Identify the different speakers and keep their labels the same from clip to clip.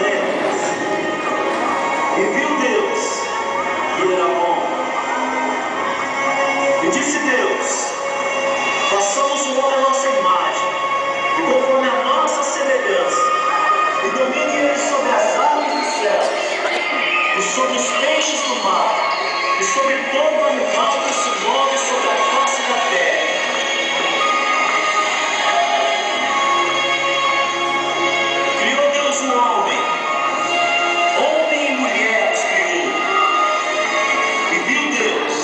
Speaker 1: Moisés e viu Deus que era bom. E disse Deus: façamos o homem à nossa imagem, e conforme a nossa semelhança, e domine ele sobre as aves dos céus, e sobre os peixes do mar, e sobre todo animal que se move sobre a face da terra. Criou Deus o homem e mulher os criou. E viu Deus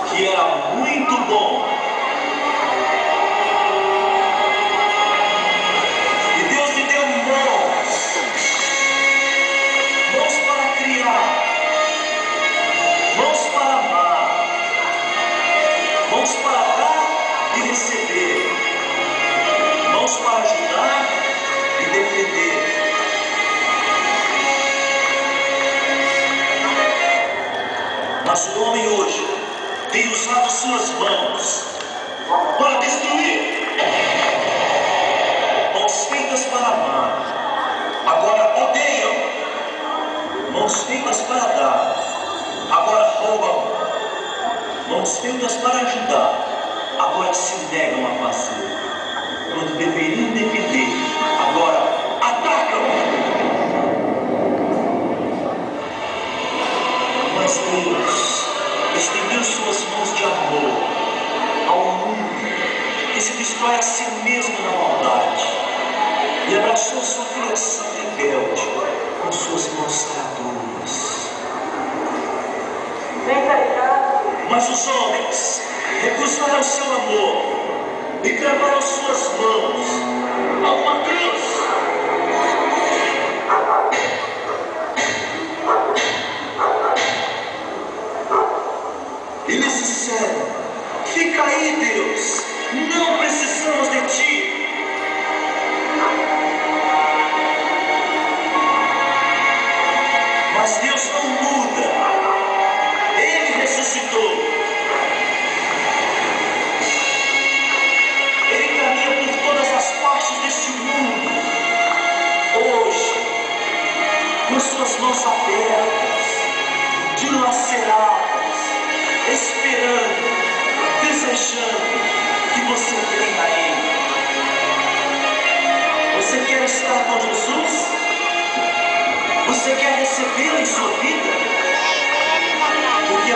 Speaker 1: que era muito bom. E Deus lhe deu mãos para criar, mãos para amar, mãos para dar e receber, mãos para ajudar e defender. Mas o homem hoje tem usado suas mãos para destruir, mãos feitas para amar, agora odeiam, mãos feitas para dar, agora roubam, mãos feitas para ajudar, agora se negam a fazer, quando deveriam defender, agora atacam. Mas Deus estendeu suas mãos de amor ao mundo que se destrói a si mesmo na maldade, e abraçou sua criação rebelde com suas mãos saradoras. Mas os homens recusaram seu amor e cravaram suas mãos a uma cruz. E lhes disseram: fica aí, Deus, não precisamos de ti. Mas Deus não muda, Ele ressuscitou. Ele caminha por todas as partes deste mundo, hoje, com suas mãos abertas, dilaceradas, esperando, desejando que você venha a Ele. Você quer estar com Jesus? Você quer recebê-lo em sua vida? Porque a